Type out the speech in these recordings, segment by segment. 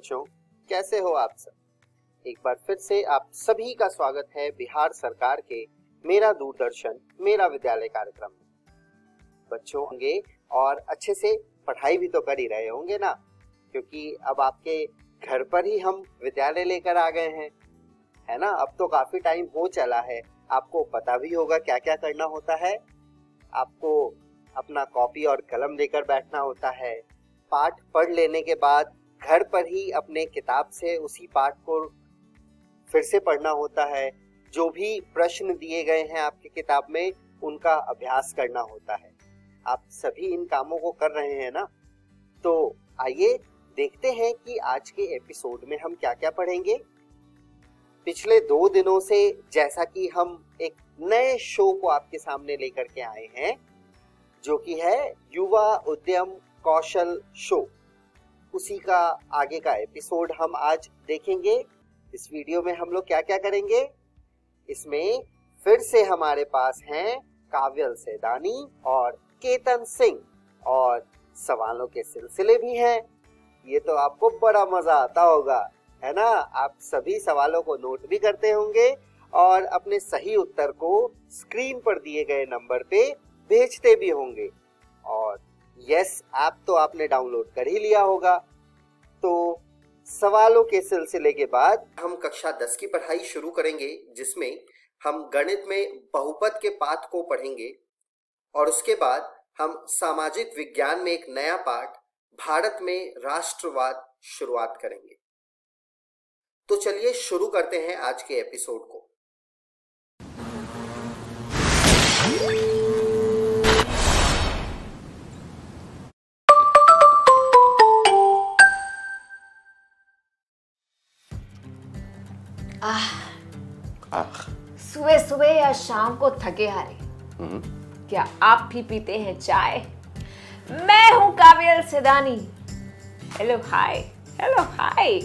बच्चों, कैसे हो आप सब? एक बार फिर से आप सभी का स्वागत है बिहार सरकार के मेरा दूरदर्शन मेरा विद्यालय कार्यक्रम में। बच्चों होंगे और अच्छे से पढ़ाई भी तो कर ही रहे होंगे ना, क्योंकि अब आपके घर पर ही हम विद्यालय लेकर आ गए हैं, है ना। अब तो काफी टाइम हो चला है, आपको पता भी होगा क्या क्या करना होता है। आपको अपना कॉपी और कलम लेकर बैठना होता है। पाठ पढ़ लेने के बाद घर पर ही अपने किताब से उसी पाठ को फिर से पढ़ना होता है। जो भी प्रश्न दिए गए हैं आपकी किताब में, उनका अभ्यास करना होता है। आप सभी इन कामों को कर रहे हैं ना? तो आइए देखते हैं कि आज के एपिसोड में हम क्या क्या पढ़ेंगे। पिछले 2 दिनों से जैसा कि हम एक नए शो को आपके सामने लेकर के आए हैं, जो कि है युवा उद्यम कौशल शो, उसी का आगे का एपिसोड हम आज देखेंगे। इस वीडियो में हम लोग क्या क्या करेंगे, इसमें फिर से हमारे पास हैं काव्यल सेदानी और केतन सिंह, और सवालों के सिलसिले भी हैं। ये तो आपको बड़ा मजा आता होगा, है ना। आप सभी सवालों को नोट भी करते होंगे और अपने सही उत्तर को स्क्रीन पर दिए गए नंबर पे भेजते भी होंगे। और यस ऐप तो आपने डाउनलोड कर ही लिया होगा। तो सवालों के सिलसिले के बाद हम कक्षा 10 की पढ़ाई शुरू करेंगे, जिसमें हम गणित में बहुपद के पाठ को पढ़ेंगे, और उसके बाद हम सामाजिक विज्ञान में एक नया पाठ भारत में राष्ट्रवाद शुरुआत करेंगे। तो चलिए शुरू करते हैं आज के एपिसोड को। सुबह सुबह या शाम को थके हारे क्या आप भी पीते हैं चाय? मैं हूं काव्यल सेदानी। Hello hi, hello hi.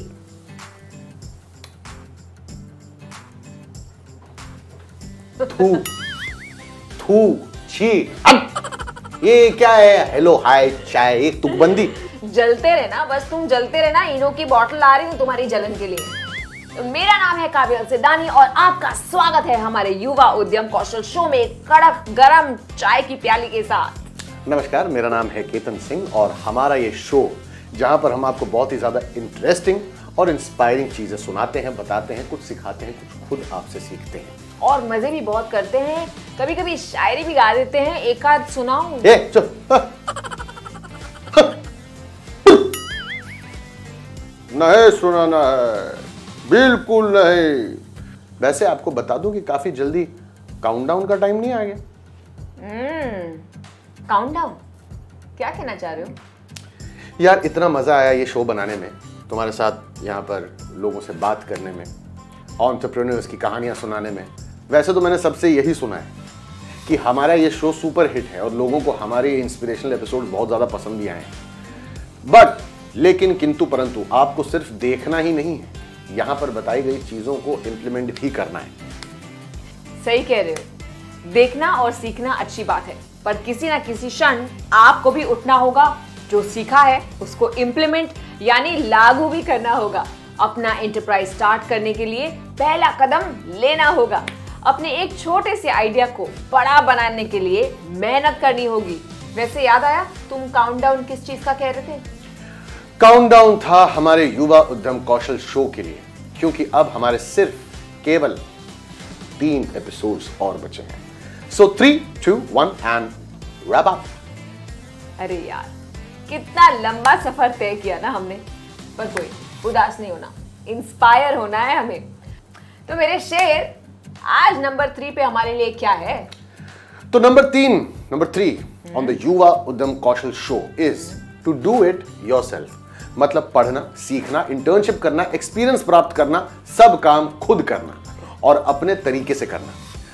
थू छी, ये क्या है? हेलो हाय चाय, एक तुकबंदी। जलते रहना, बस तुम जलते रहना। इनो की बोतल ला रही हूँ तुम्हारी जलन के लिए। मेरा नाम है काव्यल सेदानी और आपका स्वागत है हमारे युवा उद्यम कौशल शो में कड़क गरम चाय की प्याली के साथ। नमस्कार, मेरा नाम है केतन सिंह और हमारा ये शो, जहां पर हम आपको बहुत ही ज्यादा इंटरेस्टिंग और इंस्पायरिंग चीजें सुनाते हैं, बताते हैं, कुछ सिखाते हैं, कुछ खुद आपसे सीखते हैं और मजे भी बहुत करते हैं। कभी कभी शायरी भी गा देते हैं। एक आध सुनाऊं? नहीं सुनाना है, बिल्कुल नहीं। वैसे आपको बता दूं कि काफी जल्दी काउंटडाउन का टाइम नहीं आ गया? काउंटडाउन क्या कहना चाह रहे हो? यार इतना मजा आया ये शो बनाने में, तुम्हारे साथ यहाँ पर लोगों से बात करने में, एंटरप्रेन्योर्स की कहानियां सुनाने में। वैसे तो मैंने सबसे यही सुना है कि हमारा ये शो सुपर हिट है और लोगों को हमारे इंस्पिरेशनल एपिसोड बहुत ज्यादा पसंद भी आए हैं। बट लेकिन किंतु परंतु आपको सिर्फ देखना ही नहीं है, यहाँ पर बताई गई चीजों को इम्प्लीमेंट भी करना है। सही कह रहे हो। देखना और सीखना अच्छी बात है, पर किसी ना किसी क्षण आपको भी उठना होगा। जो सीखा है उसको इम्प्लीमेंट यानी लागू भी करना होगा। अपना एंटरप्राइज स्टार्ट करने के लिए पहला कदम लेना होगा। अपने एक छोटे से आइडिया को बड़ा बनाने के लिए मेहनत करनी होगी। वैसे याद आया, तुम काउंटडाउन किस चीज का कह रहे थे? काउंटडाउन था हमारे युवा उद्यम कौशल शो के लिए, क्योंकि अब हमारे सिर्फ केवल 3 एपिसोड्स और बचे हैं। सो 3, 2, 1 एंड रैप अप। अरे यार, कितना लंबा सफर तय किया ना हमने, पर कोई उदास नहीं होना, इंस्पायर होना है हमें। तो मेरे शेर, आज नंबर 3 पे हमारे लिए क्या है? तो number 3 on the Yuva Udyam Kaushal show is to do it yourself. मतलब पढ़ना, सीखना, इंटर्नशिप करना, एक्सपीरियंस प्राप्त करना, सब काम खुद करना और अपने तरीके से करना।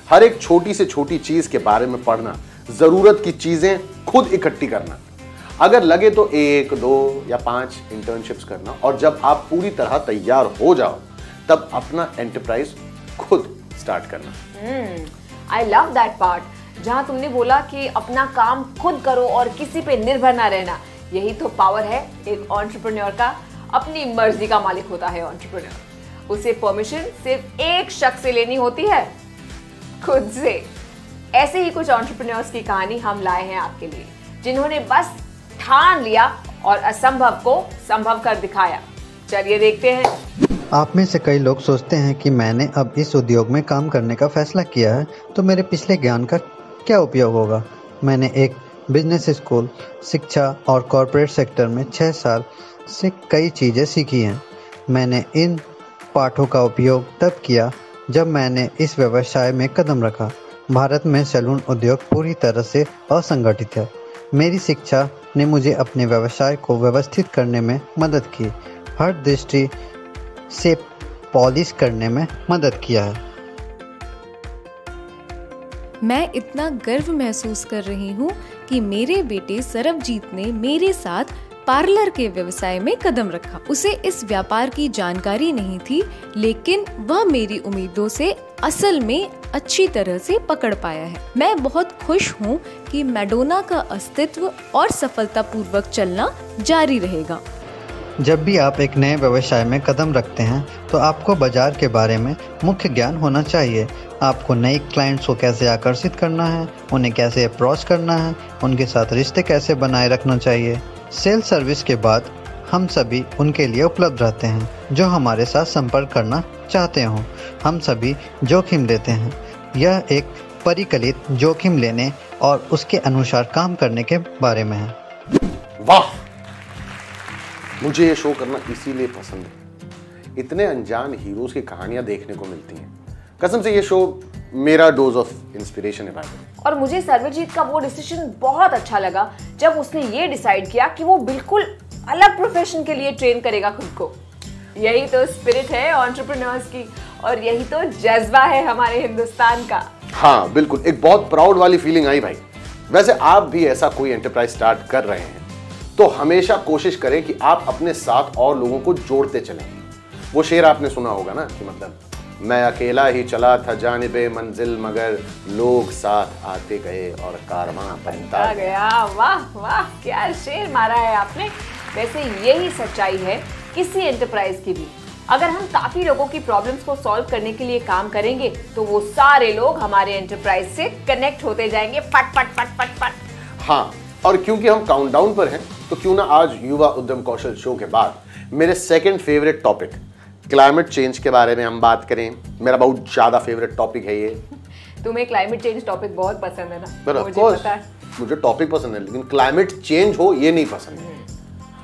हर एक छोटी से छोटी चीज के बारे में पढ़ना, जरूरत की चीजें खुद इकट्ठी करना, अगर लगे तो 1, 2 या 5 इंटर्नशिप्स करना, और जब आप पूरी तरह तैयार हो जाओ तब अपना एंटरप्राइज खुद स्टार्ट करना। आई लव दैट पार्ट, जहां तुमने बोला कि अपना काम खुद करो और किसी पे निर्भर ना रहना। यही तो पावर है एक एंटरप्रेन्योर का। अपनी मर्जी का मालिक होता है एंटरप्रेन्योर। उसे परमिशन सिर्फ एक शख्स से लेनी होती है, खुद से। ऐसे ही कुछ एंटरप्रेन्योर्स की कहानी हम लाए हैं आपके लिए, जिन्होंने बस ठान लिया और असंभव को संभव कर दिखाया। चलिए देखते हैं। आप में से कई लोग सोचते हैं कि मैंने अब इस उद्योग में काम करने का फैसला किया है तो मेरे पिछले ज्ञान का क्या उपयोग होगा। मैंने एक बिजनेस स्कूल, शिक्षा और कॉरपोरेट सेक्टर में 6 साल से कई चीज़ें सीखी हैं। मैंने इन पाठों का उपयोग तब किया जब मैंने इस व्यवसाय में कदम रखा। भारत में सैलून उद्योग पूरी तरह से असंगठित है। मेरी शिक्षा ने मुझे अपने व्यवसाय को व्यवस्थित करने में मदद की, हर दृष्टि से पॉलिश करने में मदद किया है। मैं इतना गर्व महसूस कर रही हूँ कि मेरे बेटे सरबजीत ने मेरे साथ पार्लर के व्यवसाय में कदम रखा। उसे इस व्यापार की जानकारी नहीं थी, लेकिन वह मेरी उम्मीदों से असल में अच्छी तरह से पकड़ पाया है। मैं बहुत खुश हूँ कि मैडोना का अस्तित्व और सफलतापूर्वक चलना जारी रहेगा। जब भी आप एक नए व्यवसाय में कदम रखते हैं तो आपको बाजार के बारे में मुख्य ज्ञान होना चाहिए। आपको नए क्लाइंट्स को कैसे आकर्षित करना है, उन्हें कैसे अप्रोच करना है, उनके साथ रिश्ते कैसे बनाए रखना चाहिए। सेल्स सर्विस के बाद हम सभी उनके लिए उपलब्ध रहते हैं जो हमारे साथ संपर्क करना चाहते हों। हम सभी जोखिम लेते हैं। यह एक परिकलित जोखिम लेने और उसके अनुसार काम करने के बारे में है। वाह, मुझे ये शो करना इसीलिए पसंद है। इतने अनजान हीरोज की कहानियां देखने को मिलती हैं। कसम से ये शो मेरा डोज ऑफ इंस्पिरेशन है भाई। और मुझे सर्वजीत का वो डिसीजन बहुत अच्छा लगा जब उसने ये डिसाइड किया कि वो बिल्कुल अलग प्रोफेशन के लिए ट्रेन करेगा खुद को। यही तो स्पिरिट है एंटरप्रेन्योर्स की, और यही तो जज्बा है हमारे हिंदुस्तान का। हाँ बिल्कुल, एक बहुत प्राउड वाली फीलिंग आई भाई। वैसे आप भी ऐसा कोई एंटरप्राइज स्टार्ट कर रहे हैं तो हमेशा कोशिश करें कि आप अपने साथ और लोगों को जोड़ते चलें। वो शेर आपने सुना होगा ना कि मतलब, मैं अकेला ही चला था जानिबे मंजिल मगर लोग साथ आते गए और कारवां बनता गया। वाह वाह, क्या शेर मारा है आपने। वैसे यही सच्चाई है किसी एंटरप्राइज की भी। अगर हम काफी लोगों की प्रॉब्लम्स को सॉल्व करने के लिए काम करेंगे तो वो सारे लोग हमारे एंटरप्राइज से कनेक्ट होते जाएंगे, फट फट फट फट फट। हाँ, और क्योंकि हम काउंटडाउन पर हैं तो क्यों ना आज युवा उद्यम कौशल शो के बाद मेरे second favourite topic climate change के बारे में हम बात करें। मेरा बहुत ज्यादा फेवरेट टॉपिक है ये। तुम्हें क्लाइमेट चेंज टॉपिक बहुत पसंद है ना? मुझे पता है। मुझे टॉपिक पसंद है, लेकिन क्लाइमेट चेंज हो ये नहीं पसंद है।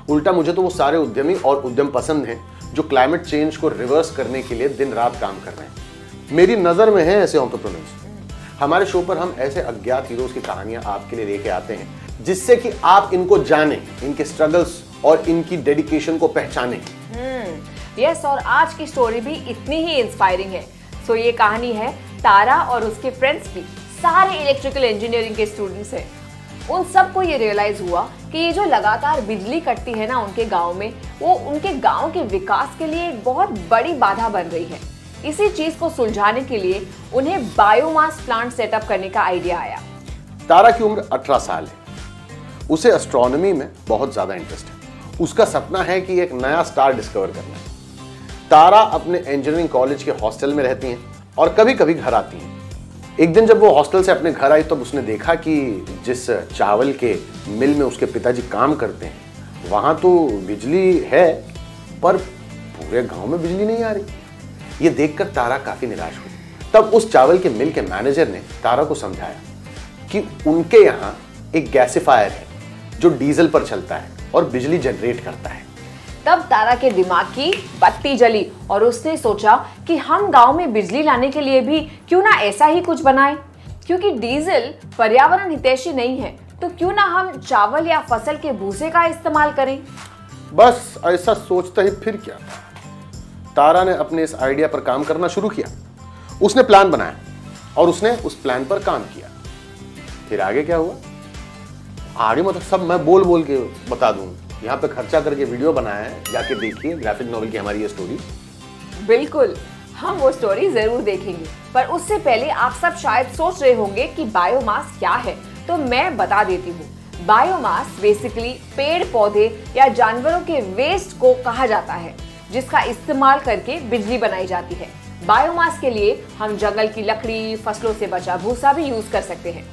उल्टा मुझे तो वो सारे उद्यमी और उद्यम पसंद हैं जो क्लाइमेट चेंज को रिवर्स करने के लिए दिन रात काम कर रहे हैं। मेरी नजर में है ऐसे एंटरप्रेन्योर्स। हमारे शो पर हम ऐसे अज्ञात हीरोज की कहानियां आपके लिए लेके आते हैं जिससे कि आप इनको जानें, इनके स्ट्रगल्स और इनकी डेडिकेशन को पहचानें। यस, और आज की स्टोरी भी इतनी ही इंस्पायरिंग है। सो ये कहानी है तारा और उसके फ्रेंड्स की। सारे इलेक्ट्रिकल इंजीनियरिंग के स्टूडेंट्स हैं। उन सबको ये रियलाइज हुआ कि ये जो लगातार बिजली कटती है ना उनके गांव में, वो उनके गांव के विकास के लिए एक बहुत बड़ी बाधा बन रही है। इसी चीज को सुलझाने के लिए उन्हें बायोमास प्लांट सेटअप करने का आइडिया आया। तारा की उम्र 18 साल है। उसे एस्ट्रोनॉमी में बहुत ज्यादा इंटरेस्ट है। उसका सपना है कि एक नया स्टार डिस्कवर करना है। तारा अपने इंजीनियरिंग कॉलेज के हॉस्टल में रहती हैं और कभी कभी घर आती हैं। एक दिन जब वो हॉस्टल से अपने घर आई तब उसने देखा कि जिस चावल के मिल में उसके पिताजी काम करते हैं वहां तो बिजली है पर पूरे गांव में बिजली नहीं आ रही। ये देखकर तारा काफी निराश हुई। तब उस चावल के मिल के मैनेजर ने तारा को समझाया कि उनके यहाँ एक गैसिफायर है जो डीजल पर चलता है और बिजली जनरेट करता है। तब तारा के दिमाग की बत्ती जली और उसने सोचा कि हम गांव में बिजली लाने के लिए भी क्यों ना ऐसा ही कुछ बनाएं। क्योंकि डीजल पर्यावरण हितैषी नहीं है तो क्यों ना हम चावल या फसल के भूसे का इस्तेमाल करें। बस ऐसा सोचता ही फिर क्या, तारा ने अपने इस आइडिया पर काम करना शुरू किया। उसने प्लान बनाया और उसने उस प्लान पर काम किया। फिर आगे क्या हुआ, आगे मतलब सब मैं बोल बोल के बता दूं। यहाँ पे खर्चा करके वीडियो बनाया है, जाके देखिए ग्राफिक नॉवेल की हमारी ये स्टोरी। बिल्कुल, हम वो स्टोरी जरूर देखेंगे, पर उससे पहले आप सब शायद सोच रहे होंगे कि बायोमास क्या है, तो मैं बता देती हूँ। बायोमास बेसिकली पेड़ पौधे या जानवरों के वेस्ट को कहा जाता है, जिसका इस्तेमाल करके बिजली बनाई जाती है। बायोमास के लिए हम जंगल की लकड़ी, फसलों से बचा भूसा भी यूज कर सकते हैं।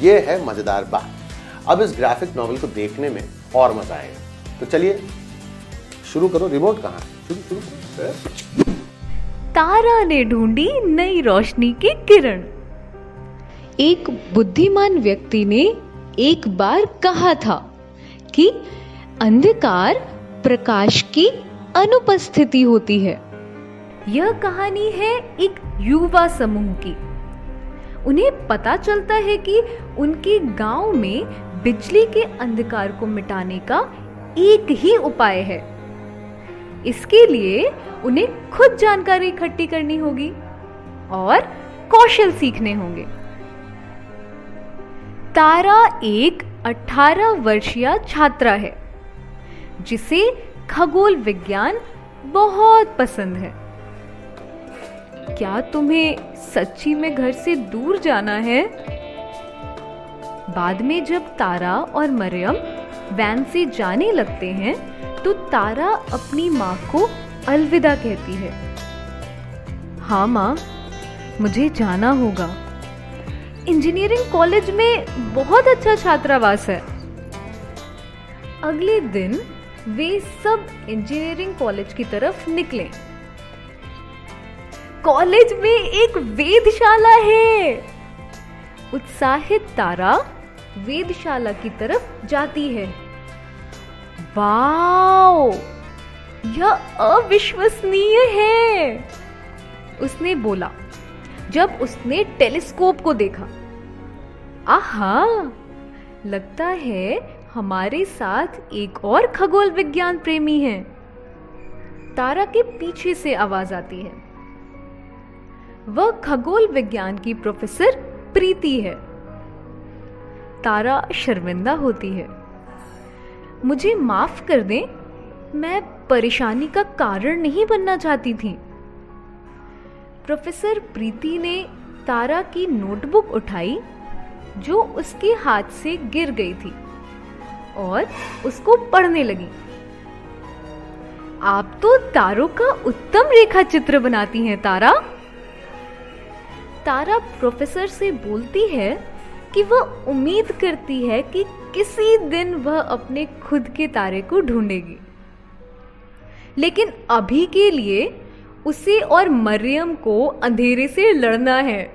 ये है मजेदार बात। अब इस ग्राफिक नॉवेल को देखने में और मजा आएगा। तो चलिए शुरू करो। रिमोट कहाँ है? शुरू करो। तारा ने ढूंढी नई रोशनी की किरण। एक बुद्धिमान व्यक्ति ने एक बार कहा था कि अंधकार प्रकाश की अनुपस्थिति होती है। यह कहानी है एक युवा समूह की। उन्हें पता चलता है कि उनके गांव में बिजली के अंधकार को मिटाने का एक ही उपाय है। इसके लिए उन्हें खुद जानकारी इकट्ठी करनी होगी और कौशल सीखने होंगे। तारा एक 18 वर्षीय छात्रा है जिसे खगोल विज्ञान बहुत पसंद है। क्या तुम्हें सच्ची में घर से दूर जाना है? बाद में जब तारा और मरियम वैन से जाने लगते हैं तो तारा अपनी माँ को अलविदा कहती है। हाँ माँ, मुझे जाना होगा। इंजीनियरिंग कॉलेज में बहुत अच्छा छात्रावास है। अगले दिन वे सब इंजीनियरिंग कॉलेज की तरफ निकले। कॉलेज में एक वेधशाला है। उत्साहित तारा वेधशाला की तरफ जाती है। वाओ, यह अविश्वसनीय है, उसने बोला जब उसने टेलीस्कोप को देखा। आहा, लगता है हमारे साथ एक और खगोल विज्ञान प्रेमी है। तारा के पीछे से आवाज आती है। वह खगोल विज्ञान की प्रोफेसर प्रीति है। तारा शर्मिंदा होती है। मुझे माफ कर दें, मैं परेशानी का कारण नहीं बनना चाहती थी। प्रोफेसर प्रीति ने तारा की नोटबुक उठाई जो उसके हाथ से गिर गई थी और उसको पढ़ने लगी। आप तो तारों का उत्तम रेखा चित्र बनाती हैं तारा। तारा प्रोफेसर से बोलती है कि वह उम्मीद करती है कि किसी दिन वह अपने खुद के तारे को ढूंढेगी, लेकिन अभी के लिए उसे और मरियम को अंधेरे से लड़ना है,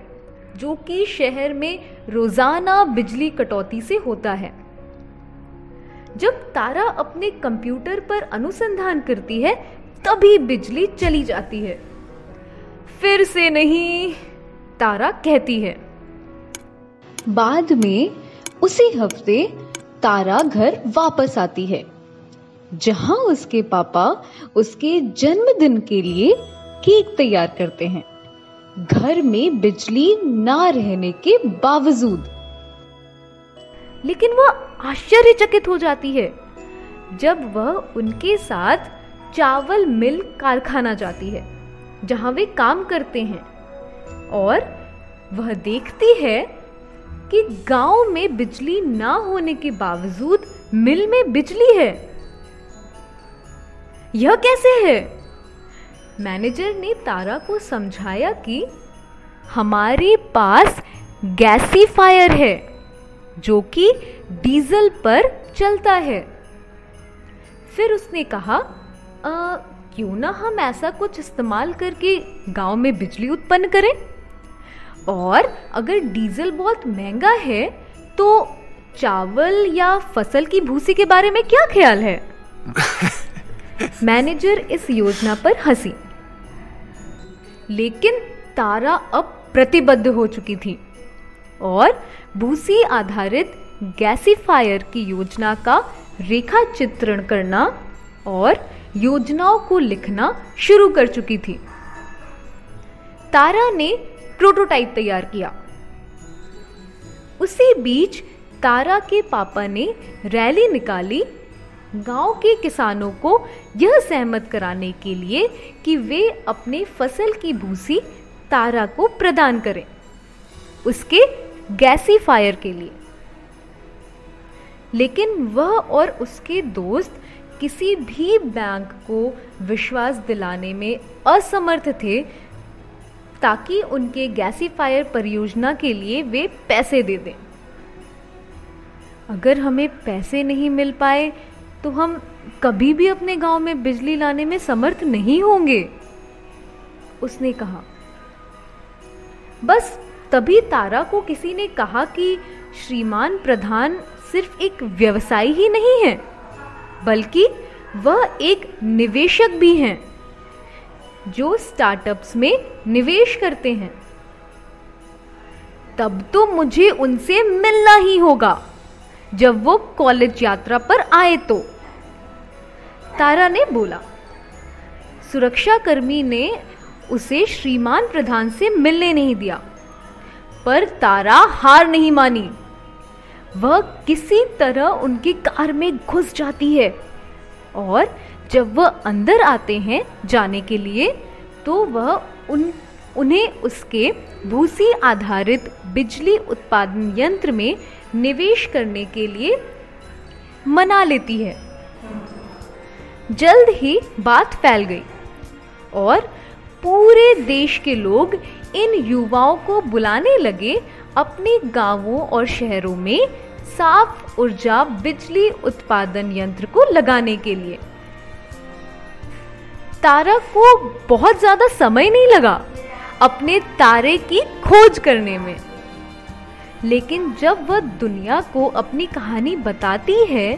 जो कि शहर में रोजाना बिजली कटौती से होता है। जब तारा अपने कंप्यूटर पर अनुसंधान करती है तभी बिजली चली जाती है। फिर से नहीं, तारा कहती है। बाद में उसी हफ्ते तारा घर वापस आती है, जहां उसके पापा उसके जन्मदिन के लिए केक तैयार करते हैं, घर में बिजली ना रहने के बावजूद। लेकिन वह आश्चर्यचकित हो जाती है जब वह उनके साथ चावल मिल कारखाना जाती है, जहां वे काम करते हैं, और वह देखती है कि गांव में बिजली ना होने के बावजूद मिल में बिजली है। यह कैसे है? मैनेजर ने तारा को समझाया कि हमारे पास गैसीफायर है जो कि डीजल पर चलता है। फिर उसने कहा, क्यों ना हम ऐसा कुछ इस्तेमाल करके गांव में बिजली उत्पन्न करें, और अगर डीजल बहुत महंगा है तो चावल या फसल की भूसी के बारे में क्या ख्याल है? मैनेजर इस योजना पर हंसी, लेकिन तारा अब प्रतिबद्ध हो चुकी थी और भूसी आधारित गैसीफायर की योजना का रेखा चित्रण करना और योजनाओं को लिखना शुरू कर चुकी थी। तारा ने प्रोटोटाइप तैयार किया। उसी बीच तारा के पापा ने रैली निकाली गांव के किसानों को यह सहमत कराने के लिए कि वे अपने फसल की भूसी तारा को प्रदान करें उसके गैसीफायर के लिए। लेकिन वह और उसके दोस्त किसी भी बैंक को विश्वास दिलाने में असमर्थ थे ताकि उनके गैसीफायर परियोजना के लिए वे पैसे दे दें। अगर हमें पैसे नहीं मिल पाए तो हम कभी भी अपने गांव में बिजली लाने में समर्थ नहीं होंगे, उसने कहा। बस तभी तारा को किसी ने कहा कि श्रीमान प्रधान सिर्फ एक व्यवसायी ही नहीं है, बल्कि वह एक निवेशक भी हैं जो स्टार्टअप्स में निवेश करते हैं। तब तो मुझे उनसे मिलना ही होगा जब वो कॉलेज यात्रा पर आए तो, तारा ने बोला। सुरक्षाकर्मी ने उसे श्रीमान प्रधान से मिलने नहीं दिया, पर तारा हार नहीं मानी। वह किसी तरह उनकी कार में घुस जाती है और जब वह अंदर आते हैं जाने के लिए तो वह उन्हें उसके भूसी आधारित बिजली उत्पादन यंत्र में निवेश करने के लिए मना लेती है। जल्द ही बात फैल गई और पूरे देश के लोग इन युवाओं को बुलाने लगे अपने गांवों और शहरों में साफ ऊर्जा बिजली उत्पादन यंत्र को लगाने के लिए। तारा को बहुत ज्यादा समय नहीं लगा अपने तारे की खोज करने में, लेकिन जब वह दुनिया को अपनी कहानी बताती है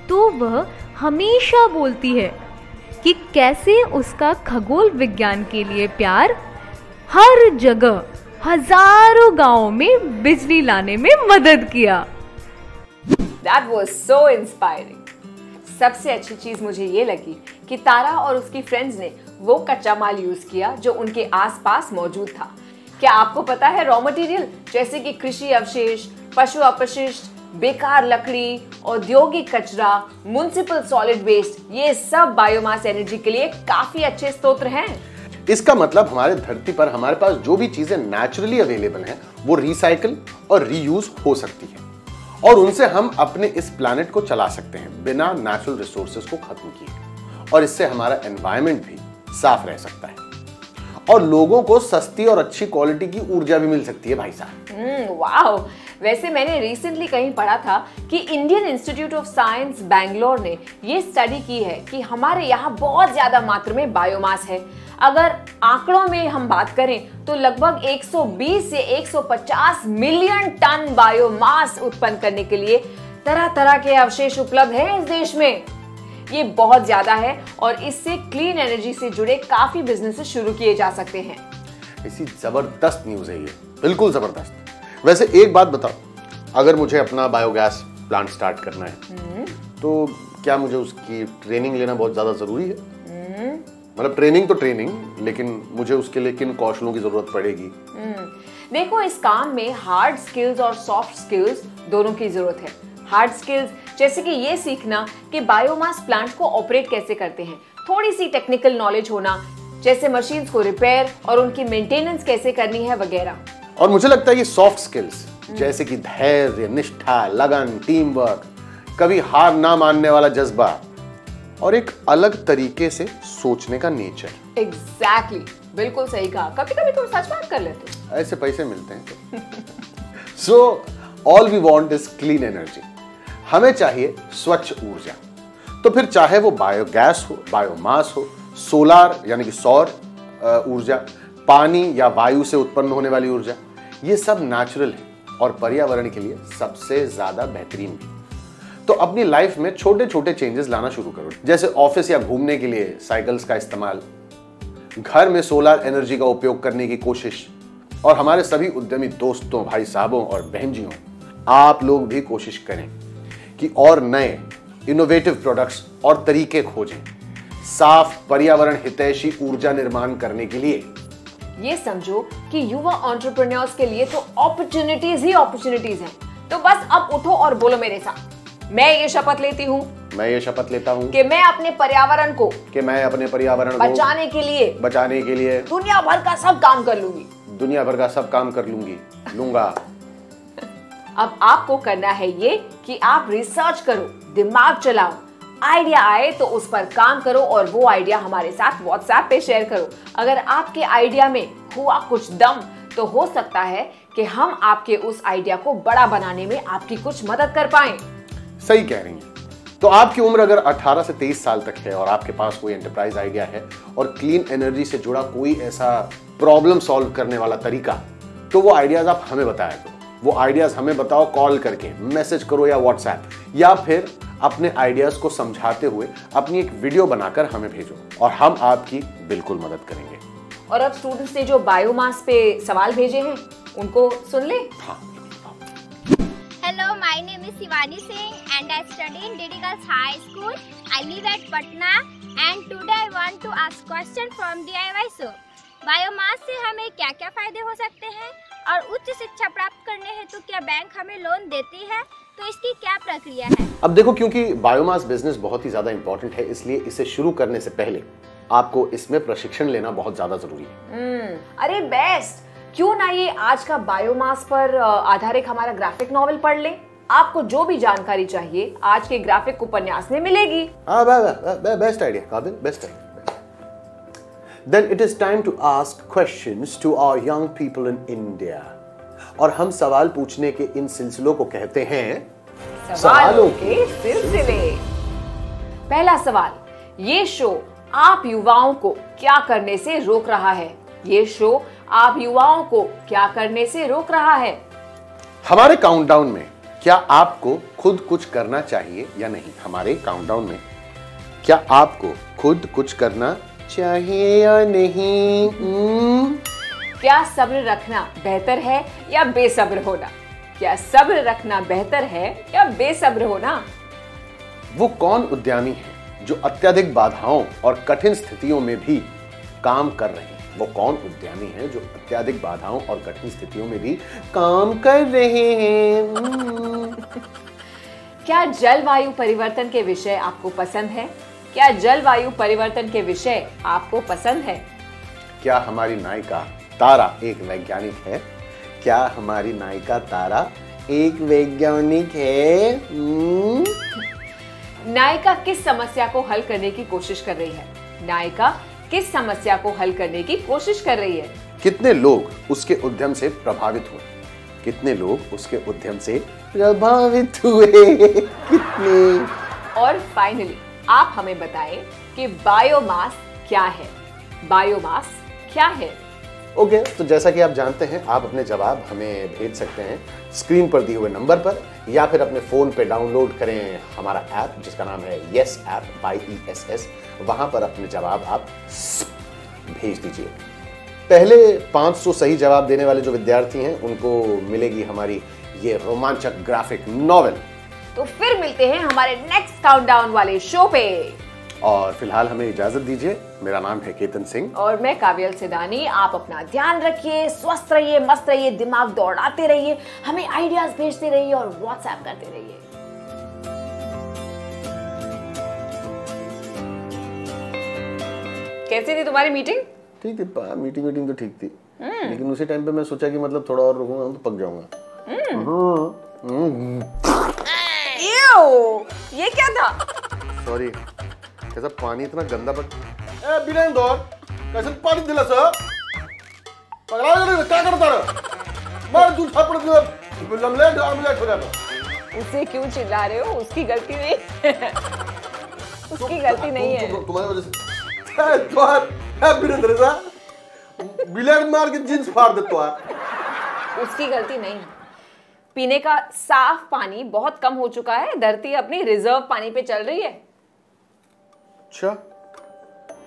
तो वह हमेशा बोलती है कि कैसे उसका खगोल विज्ञान के लिए प्यार हर जगह हजारों गांवों में बिजली लाने में मदद किया। That was so inspiring. सबसे अच्छी चीज मुझे ये लगी कि तारा और उसकी फ्रेंड्स ने वो कच्चा माल यूज किया जो उनके आसपास मौजूद था। क्या आपको पता है रॉ मटेरियल जैसे कि कृषि अवशेष, पशु अपशिष्ट, बेकार लकड़ी, औद्योगिक कचरा, म्युनिसिपल सॉलिड वेस्ट, ये सब बायोमास एनर्जी के लिए काफी अच्छे स्रोत हैं। इसका मतलब हमारे धरती पर हमारे पास जो भी चीजें नेचुरली अवेलेबल हैं वो रिसाइकल और रीयूज हो सकती है और उनसे हम अपने इस प्लैनेट को चला सकते हैं बिना नेचुरल रिसोर्सेज को खत्म किए, और इससे हमारा एनवायरनमेंट भी साफ रह सकता है और लोगों को सस्ती और अच्छी क्वालिटी की ऊर्जा भी मिल सकती है। भाई साहब वाओ, वैसे मैंने रिसेंटली कहीं पढ़ा था कि Indian institute of science Bangalore ने ये स्टडी की है कि हमारे यहाँ बहुत ज्यादा मात्रा में बायोमास है। अगर आंकड़ों में हम बात करें तो लगभग 120 से 150 मिलियन टन बायोमास उत्पन्न करने के लिए तरह तरह के अवशेष उपलब्ध हैं इस देश में। ये बहुत ज्यादा है और इससे क्लीन एनर्जी से जुड़े काफी बिजनेसेस शुरू किए जा सकते हैं। ऐसी जबरदस्त न्यूज है ये, बिल्कुल जबरदस्त। वैसे एक बात बताओ, अगर मुझे अपना बायोगैस प्लांट स्टार्ट करना है तो क्या मुझे उसकी ट्रेनिंग लेना बहुत ज्यादा जरूरी है? मतलब ट्रेनिंग तो ट्रेनिंग, लेकिन मुझे उसके लिए किन कौशलों की जरूरत पड़ेगी? देखो, इस काम में हार्ड स्किल्स और सॉफ्ट स्किल्स दोनों की जरूरत है। हार्ड स्किल्स जैसे कि ये सीखना कि बायोमास प्लांट को ऑपरेट कैसे करते हैं, थोड़ी सी टेक्निकल नॉलेज होना जैसे मशीन्स को रिपेयर और उनकी मेंटेनेंस कैसे करनी है वगैरह। और मुझे लगता है ये सॉफ्ट स्किल्स जैसे कि धैर्य, निष्ठा, लगन, टीम वर्क, कभी हार ना मानने वाला जज्बा और एक अलग तरीके से सोचने का नेचर। एग्जैक्टली, बिल्कुल सही कहा। कभी कभी तुम सच बात कर लेते हो, ऐसे पैसे मिलते हैं। So all we want is clean energy. हमें चाहिए स्वच्छ ऊर्जा। तो फिर चाहे वो बायोगैस हो, बायोमास हो, सोलार यानी कि सौर ऊर्जा, पानी या वायु से उत्पन्न होने वाली ऊर्जा, ये सब नेचुरल है और पर्यावरण के लिए सबसे ज्यादा बेहतरीन भी। तो अपनी लाइफ में छोटे छोटे चेंजेस लाना शुरू करो, जैसे ऑफिस या घूमने के लिए साइकिल्स का इस्तेमाल, घर में सोलर एनर्जी का उपयोग करने की कोशिश। और हमारे सभी उद्यमी दोस्तों, भाई साहबों और बहनजियों, आप लोग भी कोशिश करें कि और नए इनोवेटिव प्रोडक्ट्स और तरीके खोजें साफ पर्यावरण हितैषी ऊर्जा निर्माण करने के लिए। ये समझो कि युवा एंटरप्रेन्योर्स के लिए तो अपॉर्चुनिटीज ही अपॉर्चुनिटीज हैं। तो बस अब उठो और बोलो मेरे साथ, मैं ये शपथ लेती हूँ, मैं ये शपथ लेता हूँ कि मैं अपने पर्यावरण को बचाने के लिए दुनिया भर का सब काम कर लूंगी। दुनिया भर का सब काम कर लूंगा। अब आपको करना है ये कि आप रिसर्च करो, दिमाग चलाओ, आइडिया आए तो उस पर काम करो और वो आइडिया हमारे साथ व्हाट्सएप पे शेयर करो। अगर आपके आइडिया में हुआ कुछ दम तो हो सकता है कि हम आपके उस आइडिया को बड़ा बनाने में आपकी कुछ मदद कर पाएं। सही कह रही हैं। तो आपकी उम्र अगर 18 से 23 साल तक है और आपके पास कोई एंटरप्राइज आइडिया है और क्लीन एनर्जी से जुड़ा कोई ऐसा प्रॉब्लम सॉल्व करने वाला तरीका, तो वो आइडियाज आप हमें बताया करो। वो आइडियाज हमें बताओ कॉल करके, मैसेज करो या व्हाट्सएप, या फिर अपने आइडियाज को समझाते हुए अपनी एक वीडियो बनाकर हमें भेजो और हम आपकी बिल्कुल मदद करेंगे। और अब स्टूडेंट्स ने जो बायोमास पे सवाल भेजे हैं उनको सुन ले। हाँ। Hello, my name is Shivani Singh and I study in DD Girls High School. I live at Patna and today I want to ask question from DIY show. Biomass से हमें क्या क्या फायदे हो सकते हैं और उच्च शिक्षा प्राप्त करने हेतु क्या बैंक हमें लोन देती है, तो इसकी क्या प्रक्रिया है? अब देखो, क्योंकि बायोमास बिजनेस बहुत ही ज्यादा इंपॉर्टेंट है, इसलिए इसे शुरू करने से पहले आपको इसमें प्रशिक्षण लेना बहुत ज्यादा जरूरी है। अरे बेस्ट, क्यों ना ये आज का बायोमास पर आधारित हमारा ग्राफिक नॉवेल पढ़ ले। आपको जो भी जानकारी चाहिए आज के ग्राफिक उपन्यास में मिलेगी। बेस्ट आइडिया काबिल, best idea. Then it is time to ask questions to our young people in India. और हम सवाल पूछने के इन सिलसिलों को कहते हैं सवालों के सिलसिले। पहला सवाल, ये शो आप युवाओं को क्या करने से रोक रहा है? ये शो आप युवाओं को क्या करने से रोक रहा है? हमारे काउंटडाउन में क्या आपको खुद कुछ करना चाहिए या नहीं? हमारे काउंटडाउन में क्या आपको खुद कुछ करना चाहिए या नहीं? क्या सब्र रखना बेहतर है या बेसब्र होना? क्या सब्र रखना बेहतर है या बेसब्र होना? वो कौन उद्यमी है जो अत्यधिक बाधाओं और कठिन स्थितियों में भी काम कर रहे हैं? वो कौन उद्यमी है जो अत्यधिक बाधाओं और कठिन स्थितियों में भी काम कर रहे हैं? क्या जलवायु परिवर्तन के विषय आपको पसंद है? क्या जलवायु परिवर्तन के विषय आपको पसंद है? क्या हमारी नायिका तारा एक वैज्ञानिक है? क्या हमारी नायिका तारा एक वैज्ञानिक है? नायिका किस समस्या को हल करने की कोशिश कर रही है? नायिका किस समस्या को हल करने की कोशिश कर रही है? कितने लोग उसके उद्यम से प्रभावित हुए? कितने लोग उसके उद्यम से प्रभावित हुए? कितने? और फाइनली आप हमें बताएं कि बायोमास क्या है? बायोमास क्या है? ओके, तो जैसा कि आप जानते हैं, आप अपने जवाब हमें भेज सकते हैं स्क्रीन पर दिए हुए नंबर पर, या फिर अपने फोन पे डाउनलोड करें हमारा ऐप जिसका नाम है यस ऐप, YESS। वहां पर अपने जवाब आप भेज दीजिए। पहले 500 सही जवाब देने वाले जो विद्यार्थी हैं उनको मिलेगी हमारी ये रोमांचक ग्राफिक नॉवेल। तो फिर मिलते हैं हमारे नेक्स्ट काउंटडाउन वाले शो पे। और फिलहाल हमें इजाजत दीजिए। मेरा नाम है केतन सिंह और मैं काबिल सिदानी। आप अपना ध्यान रखिए, स्वस्थ रहिए, मस्त रहिए, दिमाग दौड़ाते रहिए, हमें आइडियाज भेजते रहिए और व्हाट्सएप करते रहिए। कैसी थी तुम्हारी मीटिंग? ठीक थी, मीटिंग तो ठीक थी, लेकिन उसी टाइम पे मैं सोचा कि मतलब थोड़ा और रुकूंगा तो पक जाऊंगा। ये क्या था? सॉरी, कैसा पानी इतना गंदा बिरेंदर, कैसे पानी दिला सर? पगला क्या करता रहा? मार दूध थप्पड़ दिया, लमलेट आमलेट हो जाता। उसे क्यों चिल्ला रहे हो? उसकी गलती नहीं उसकी गलती नहीं है। तुम्हारी वजह से बिरेंदर सा बिलेट मार के जींस फाड़ दे तो। उसकी गलती नहीं है। पीने का साफ पानी बहुत कम हो चुका है, धरती अपनी रिजर्व पानी पे चल रही है। अच्छा,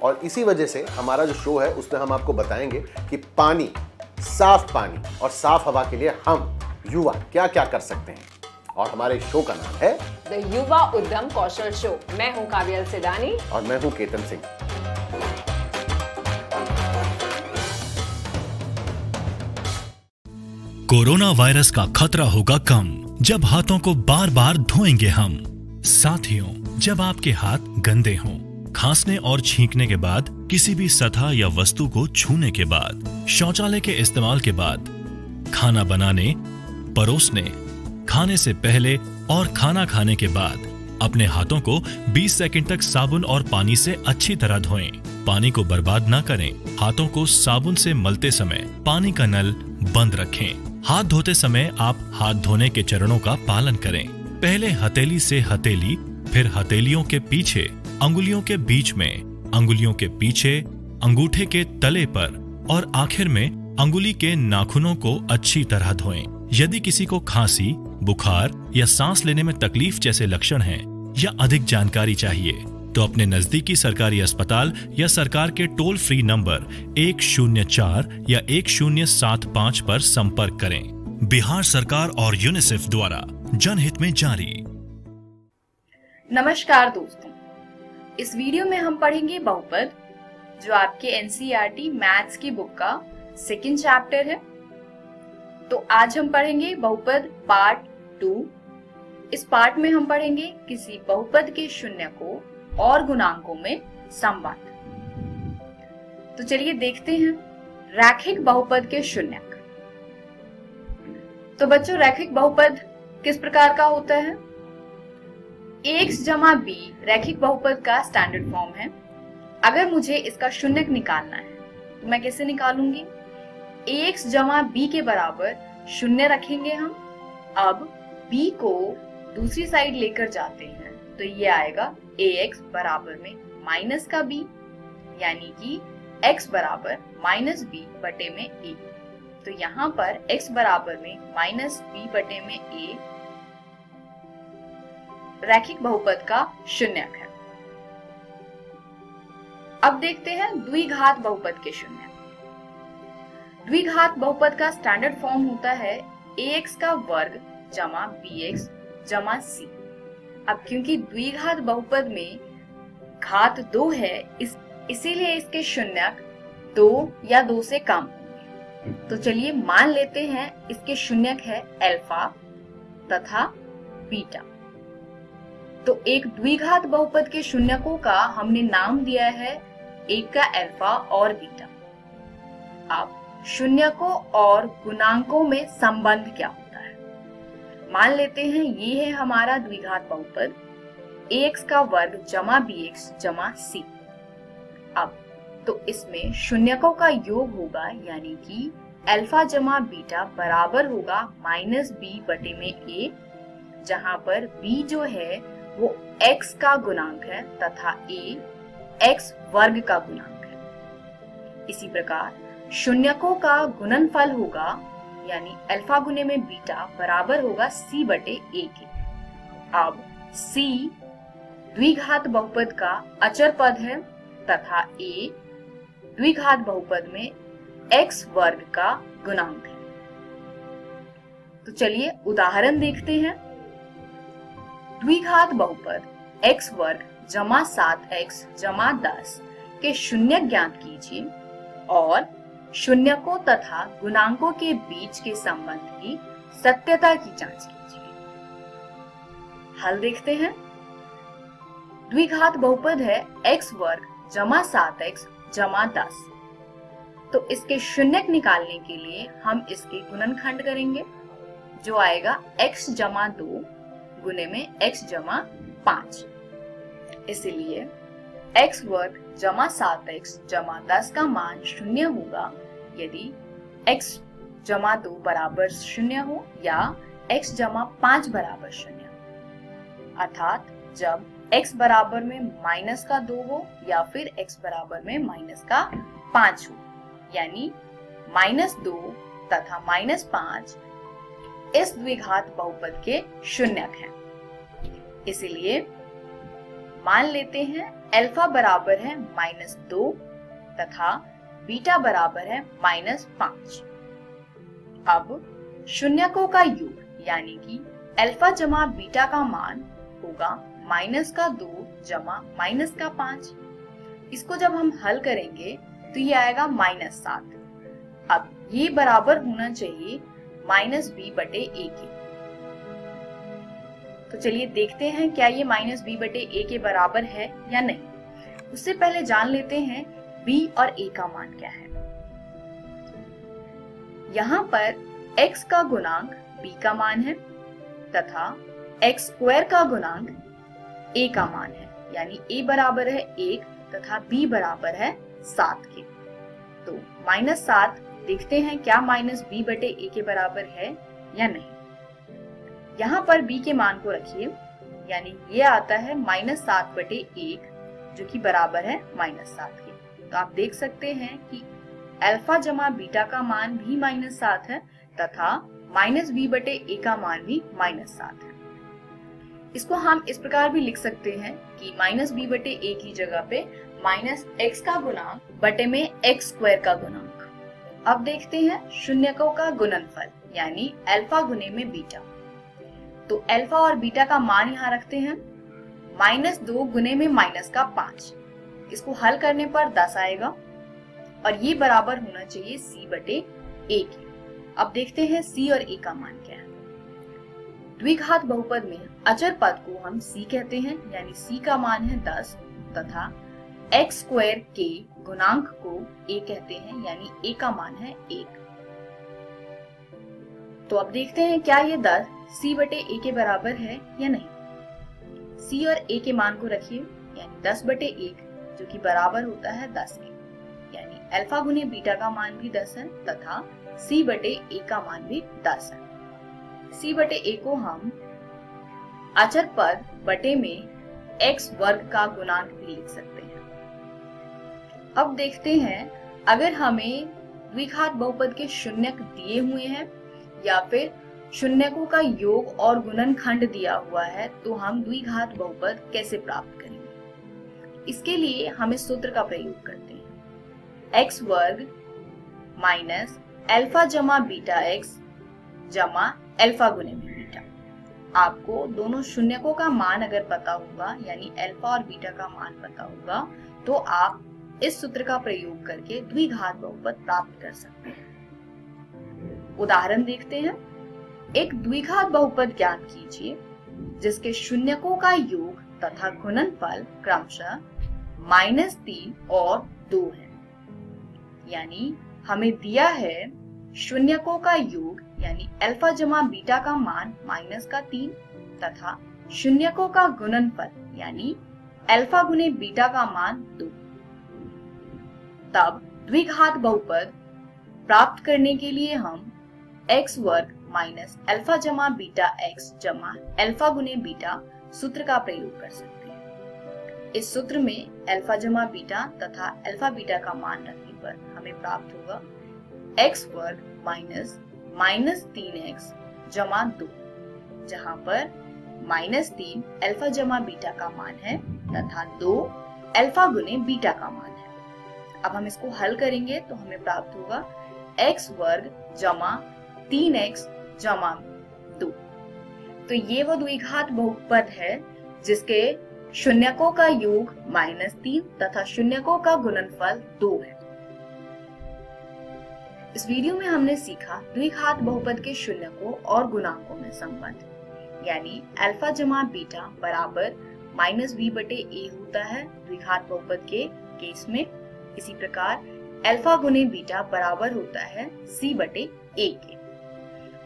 और इसी वजह से हमारा जो शो है उसमें हम आपको बताएंगे कि पानी, साफ पानी और साफ हवा के लिए हम युवा क्या क्या कर सकते हैं। और हमारे शो का नाम है द युवा उद्यम कौशल शो। मैं हूं काबिल सिदानी और मैं हूं केतन सिंह। कोरोना वायरस का खतरा होगा कम जब हाथों को बार बार धोएंगे हम। साथियों, जब आपके हाथ गंदे हों, खांसने और छींकने के बाद, किसी भी सतह या वस्तु को छूने के बाद, शौचालय के इस्तेमाल के बाद, खाना बनाने, परोसने, खाने से पहले और खाना खाने के बाद अपने हाथों को 20 सेकंड तक साबुन और पानी से अच्छी तरह धोएं। पानी को बर्बाद ना करें। हाथों को साबुन से मलते समय पानी का नल बंद रखें। हाथ धोते समय आप हाथ धोने के चरणों का पालन करें। पहले हथेली से हथेली, फिर हथेलियों के पीछे, अंगुलियों के बीच में, अंगुलियों के पीछे, अंगूठे के तले पर और आखिर में अंगुली के नाखूनों को अच्छी तरह धोएं। यदि किसी को खांसी, बुखार या सांस लेने में तकलीफ जैसे लक्षण हैं या अधिक जानकारी चाहिए तो अपने नजदीकी सरकारी अस्पताल या सरकार के टोल फ्री नंबर 104 या 1075 पर संपर्क करें। बिहार सरकार और यूनिसेफ द्वारा जनहित में जारी। नमस्कार दोस्तों, इस वीडियो में हम पढ़ेंगे बहुपद, जो आपके एनसीईआरटी मैथ्स की बुक का सेकंड चैप्टर है। तो आज हम पढ़ेंगे बहुपद पार्ट 2। इस पार्ट में हम पढ़ेंगे किसी बहुपद के शून्य को और गुणांकों में संबंध। तो चलिए देखते हैं रैखिक बहुपद के शून्यक। तो बच्चों, रैखिक बहुपद किस प्रकार का होता है? ax जमा b रैखिक बहुपद का स्टैंडर्ड फॉर्म है। अगर मुझे इसका शून्यक निकालना है तो मैं कैसे निकालूंगी? ax जमा b के बराबर शून्य रखेंगे हम। अब b को दूसरी साइड लेकर जाते हैं तो ये आएगा ax बराबर में माइनस का b, यानी कि x बराबर माइनस b बटे में a। तो यहाँ पर x बराबर में माइनस b बटे में a रैखिक बहुपद का शून्यक है। अब देखते हैं द्विघात बहुपद के शून्य। द्विघात बहुपद का स्टैंडर्ड फॉर्म होता है ax का वर्ग जमा bx जमा c। अब क्योंकि द्विघात बहुपद में घात 2 है, इसीलिए इसके शून्यक 2 या 2 से कम होंगे। तो चलिए मान लेते हैं इसके शून्यक है अल्फा तथा बीटा। तो एक द्विघात बहुपद के शून्यकों का हमने नाम दिया है, एक का अल्फा और बीटा। अब शून्यकों और गुणांकों में संबंध क्या होता है? मान लेते हैं ये है हमारा द्विघात बहुपद ax का वर्ग जमा bx जमा c। अब तो इसमें शून्यकों का योग होगा, यानी कि अल्फा जमा बीटा बराबर होगा माइनस b बटे में a, जहां पर b जो है वो x का गुणांक है तथा a x वर्ग का गुणांक है। इसी प्रकार शून्यकों का गुणनफल होगा, यानी अल्फा गुने में बीटा बराबर होगा c बटे a के। अब c द्विघात बहुपद का अचर पद है तथा a द्विघात बहुपद में x वर्ग का गुणांक है। तो चलिए उदाहरण देखते हैं। द्विघात बहुपद x वर्ग जमा 7x जमा 10 के शून्यक ज्ञात कीजिए और शून्यकों तथा गुणांकों के बीच के संबंध की सत्यता की जांच कीजिए। हल देखते हैं। द्विघात बहुपद है x वर्ग जमा 7x जमा 10। तो इसके शून्यक निकालने के लिए हम इसके गुणनखंड करेंगे, जो आएगा x जमा 2 गुने में x जमा 5। इसलिए x वर्ग जमा 7x जमा 10 का मान 0 होगा यदि x जमा 2 बराबर 0 हो या x जमा 5 बराबर 0, अर्थात जब x बराबर में माइनस का 2 हो या फिर x बराबर में माइनस का 5 हो, यानी -2 तथा -5 इस द्विघात बहुपद के शून्यक हैं। इसलिए मान लेते हैं अल्फा बराबर है -2 तथा बीटा बराबर है -5। अब शून्यकों का योग यानी कि अल्फा जमा बीटा का मान होगा -2 जमा -5। इसको जब हम हल करेंगे तो ये आएगा -7। अब ये बराबर होना चाहिए -b बटे a के। तो चलिए देखते हैं क्या ये -b बटे a के बराबर है या नहीं। उससे पहले जान लेते हैं b और a का मान क्या है। यहाँ पर x का गुणांक b का मान है तथा x स्क्वायर का गुणांक a का मान है, यानी a बराबर है 1 तथा b बराबर है 7 के। तो -7 देखते हैं क्या -b बटे a के बराबर है या नहीं। यहाँ पर b के मान को रखिए, यानी ये आता है -7 बटे 1 जो कि बराबर है -7 के। तो आप देख सकते हैं कि अल्फा जमा बीटा का मान भी -7 है तथा -b बटे a का मान भी -7 है। इसको हम इस प्रकार भी लिख सकते हैं कि -b बटे a की जगह पे -x का गुणांक बटे में x स्क्वायर का गुणांक। अब देखते हैं शून्यकों का गुणनफल, यानी अल्फा गुने में बीटा। तो अल्फा और बीटा का मान यहाँ रखते हैं, -2 गुने में -5। इसको हल करने पर 10 आएगा और ये बराबर होना चाहिए c बटे a के। अब देखते हैं c और a का मान क्या है। द्विघात बहुपद में अचर पद को हम c कहते हैं, यानी c का मान है 10 तथा x स्क्वायर के गुणांक को a कहते हैं, यानी a का मान है 1। तो अब देखते हैं क्या ये 10 c बटे a के बराबर है या नहीं। c और a के मान को रखिए, यानी 10 बटे 1 जो कि बराबर होता है 10 के, यानी अल्फा गुने बीटा का मान भी 10 है तथा c बटे a का मान भी 10 है। c बटे a को हम अचर पद बटे में x वर्ग का गुणांक भी लिख सकते हैं। अब देखते हैं अगर हमें द्विघात बहुपद के शून्यक दिए हुए हैं या फिर शून्यकों का योग और गुणनखंड दिया हुआ है तो हम द्विघात बहुपद कैसे प्राप्त करेंगे। इसके लिए हम इस सूत्र का प्रयोग करते हैं, x वर्ग माइनस अल्फा जमा बीटा x जमा अल्फा गुने में बीटा। आपको दोनों शून्यकों का मान अगर पता होगा, यानी अल्फा और बीटा का मान पता होगा, तो आप इस सूत्र का प्रयोग करके द्विघात बहुपद प्राप्त कर सकते हैं। उदाहरण देखते हैं। एक द्विघात बहुपद ज्ञात कीजिए जिसके शून्यकों का योग तथा गुणनफल क्रमशः -3 और 2 है। यानी हमें दिया है शून्यकों का योग, यानी अल्फा जमा बीटा का मान -3 तथा शून्यकों का गुणनफल, यानी अल्फा गुने बीटा का मान 2। तब द्विघात बहुपद प्राप्त करने के लिए हम x वर्ग माइनस अल्फा जमा बीटा x जमा अल्फा गुने बीटा सूत्र का प्रयोग कर सकते हैं। इस सूत्र में अल्फा जमा बीटा तथा अल्फा बीटा का मान रखने पर हमें प्राप्त होगा x वर्ग माइनस -3x जमा 2, जहाँ पर -3 अल्फा जमा बीटा का मान है तथा 2 अल्फा गुने बीटा का मान है। अब हम इसको हल करेंगे तो हमें प्राप्त होगा x वर्ग जमा 3x जमा 2। तो ये वो द्विघात बहुपद है जिसके शून्यकों का योग -3 तथा शून्यकों का गुणनफल 2 है। इस वीडियो में हमने सीखा द्विघात बहुपद के शून्यकों और गुणांकों में संबंध, यानी अल्फा जमा बीटा बराबर -b बटे a होता है द्विघात बहुपद के केस में। इसी प्रकार अल्फा गुने बीटा बराबर होता है c बटे a के।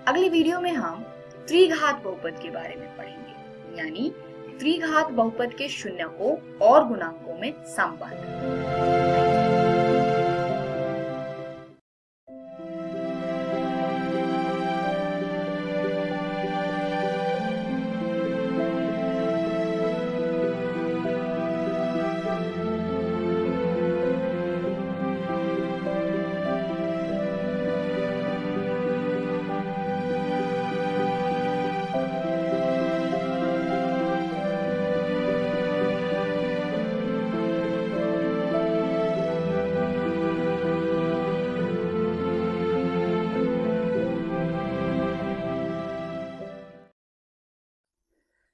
अगली वीडियो में हम त्रिघात बहुपद के बारे में पढ़ेंगे, यानी त्रिघात बहुपद के शून्यकों और गुणांकों में संबंध।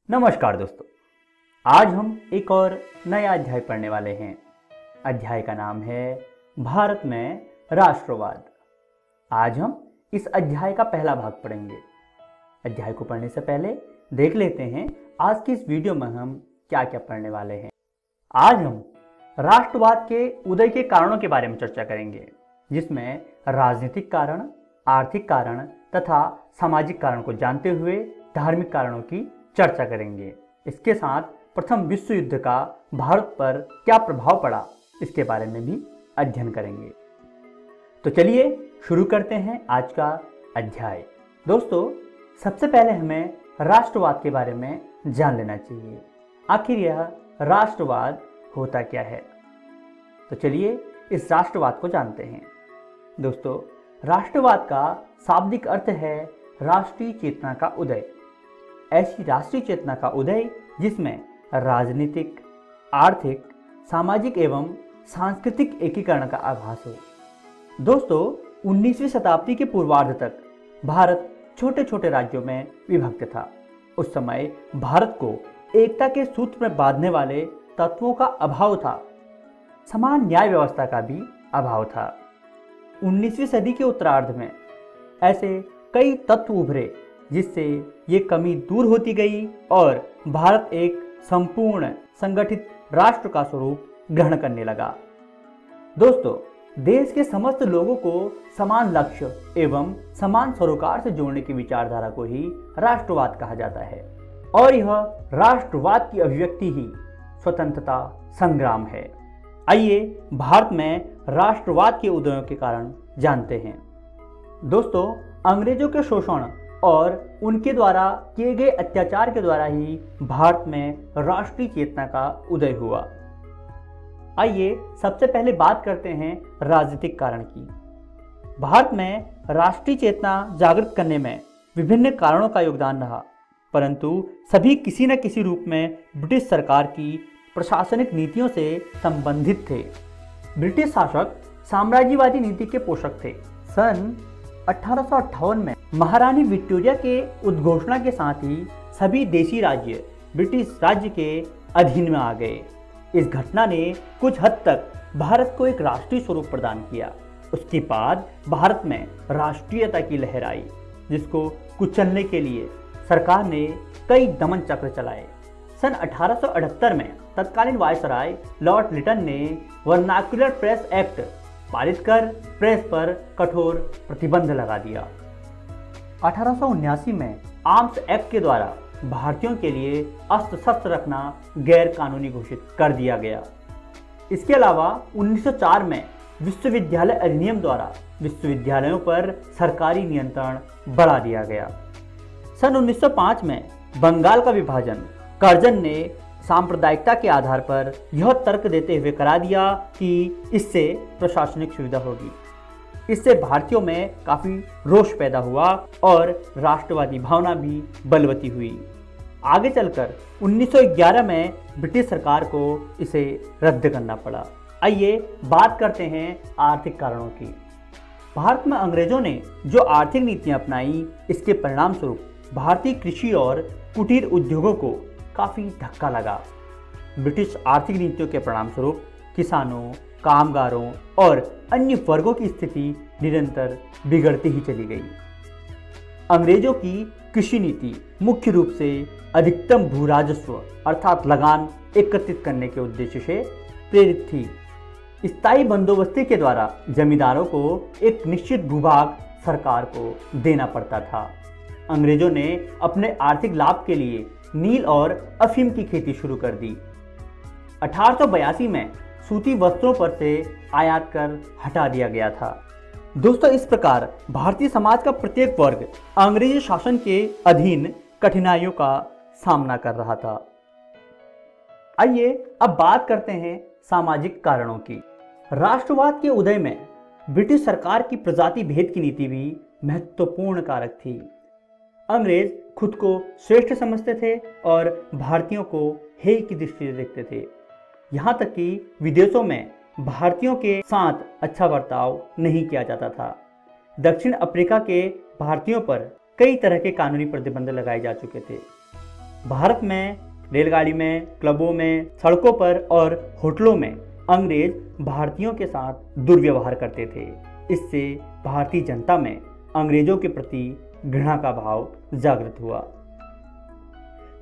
नमस्कार दोस्तों, आज हम एक और नया अध्याय पढ़ने वाले हैं। अध्याय का नाम है भारत में राष्ट्रवाद। आज हम इस अध्याय का पहला भाग पढ़ेंगे। अध्याय को पढ़ने से पहले देख लेते हैं आज की इस वीडियो में हम क्या क्या पढ़ने वाले हैं। आज हम राष्ट्रवाद के उदय के कारणों के बारे में चर्चा करेंगे, जिसमें राजनीतिक कारण, आर्थिक कारण तथा सामाजिक कारण को जानते हुए धार्मिक कारणों की चर्चा करेंगे। इसके साथ प्रथम विश्व युद्ध का भारत पर क्या प्रभाव पड़ा इसके बारे में भी अध्ययन करेंगे। तो चलिए शुरू करते हैं आज का अध्याय। दोस्तों, सबसे पहले हमें राष्ट्रवाद के बारे में जान लेना चाहिए। आखिर यह राष्ट्रवाद होता क्या है? तो चलिए इस राष्ट्रवाद को जानते हैं। दोस्तों, राष्ट्रवाद का शाब्दिक अर्थ है राष्ट्रीय चेतना का उदय। ऐसी राष्ट्रीय चेतना का उदय जिसमें राजनीतिक, आर्थिक, सामाजिक एवं सांस्कृतिक एकीकरण का आभास हो। दोस्तों, 19वीं शताब्दी के पूर्वार्ध तक भारत छोटे छोटे राज्यों में विभक्त था। उस समय भारत को एकता के सूत्र में बांधने वाले तत्वों का अभाव था। समान न्याय व्यवस्था का भी अभाव था। 19वीं सदी के उत्तरार्ध में ऐसे कई तत्व उभरे जिससे ये कमी दूर होती गई और भारत एक संपूर्ण संगठित राष्ट्र का स्वरूप ग्रहण करने लगा। दोस्तों, देश के समस्त लोगों को समान लक्ष्य एवं समान सरोकार से जोड़ने की विचारधारा को ही राष्ट्रवाद कहा जाता है और यह राष्ट्रवाद की अभिव्यक्ति ही स्वतंत्रता संग्राम है। आइए भारत में राष्ट्रवाद के उदयों के कारण जानते हैं। दोस्तों, अंग्रेजों के शोषण और उनके द्वारा किए गए अत्याचार के द्वारा ही भारत में राष्ट्रीय चेतना का उदय हुआ। आइए सबसे पहले बात करते हैं राजनीतिक कारण की। भारत में राष्ट्रीय चेतना जागृत करने में विभिन्न कारणों का योगदान रहा, परंतु सभी किसी न किसी रूप में ब्रिटिश सरकार की प्रशासनिक नीतियों से संबंधित थे। ब्रिटिश शासक साम्राज्यवादी नीति के पोषक थे। सन 1858 में महारानी विक्टोरिया के उद्घोषणा के साथ ही सभी देशी राज्य ब्रिटिश राज्य के अधीन में आ गए। इस घटना ने कुछ हद तक भारत को एक राष्ट्रीय स्वरूप प्रदान किया। उसके बाद भारत में राष्ट्रीयता की लहर आई, जिसको कुचलने के लिए सरकार ने कई दमन चक्र चलाए। सन 1878 में तत्कालीन वायसराय लॉर्ड लिटन ने वर्नाक्युलर प्रेस एक्ट पारित कर प्रेस पर कठोर प्रतिबंध लगा दिया। 1879 में आर्म्स एक्ट के द्वारा भारतीयों के लिए अस्त्र शस्त्र रखना गैर कानूनी घोषित कर दिया गया। इसके अलावा 1904 में विश्वविद्यालय अधिनियम द्वारा विश्वविद्यालयों पर सरकारी नियंत्रण बढ़ा दिया गया। सन 1905 में बंगाल का विभाजन कर्जन ने सांप्रदायिकता के आधार पर यह तर्क देते हुए करा दिया कि इससे प्रशासनिक सुविधा होगी। इससे भारतीयों में काफी रोष पैदा हुआ और राष्ट्रवादी भावना भी बलवती हुई। आगे चलकर 1911 में ब्रिटिश सरकार को इसे रद्द करना पड़ा। आइए बात करते हैं आर्थिक कारणों की। भारत में अंग्रेजों ने जो आर्थिक नीतियां अपनाई, इसके परिणाम स्वरूप भारतीय कृषि और कुटीर उद्योगों को काफी धक्का लगा। ब्रिटिश आर्थिक नीतियों के परिणाम स्वरूप किसानों, कामगारों और अन्य वर्गों की स्थिति निरंतर बिगड़ती ही चली गई। अंग्रेजों की कृषि नीति मुख्य रूप से अधिकतम भू राजस्व अर्थात लगान एकत्रित करने के उद्देश्य से प्रेरित थी। स्थायी बंदोबस्ती के द्वारा जमींदारों को एक निश्चित भूभाग सरकार को देना पड़ता था। अंग्रेजों ने अपने आर्थिक लाभ के लिए नील और अफीम की खेती शुरू कर दी। 1882 में सूती वस्त्रों पर से आयात कर हटा दिया गया था। दोस्तों, इस प्रकार भारतीय समाज का प्रत्येक वर्ग अंग्रेजी शासन के अधीन कठिनाइयों का सामना कर रहा था। आइए अब बात करते हैं सामाजिक कारणों की। राष्ट्रवाद के उदय में ब्रिटिश सरकार की प्रजाति भेद की नीति भी महत्वपूर्ण कारक थी। अंग्रेज खुद को श्रेष्ठ समझते थे और भारतीयों को हेय की दृष्टि से देखते थे। यहाँ तक कि विदेशों में भारतीयों के साथ अच्छा बर्ताव नहीं किया जाता था। दक्षिण अफ्रीका के भारतीयों पर कई तरह के कानूनी प्रतिबंध लगाए जा चुके थे। भारत में रेलगाड़ी में, क्लबों में, सड़कों पर और होटलों में अंग्रेज भारतीयों के साथ दुर्व्यवहार करते थे। इससे भारतीय जनता में अंग्रेजों के प्रति घृणा का भाव जागृत हुआ।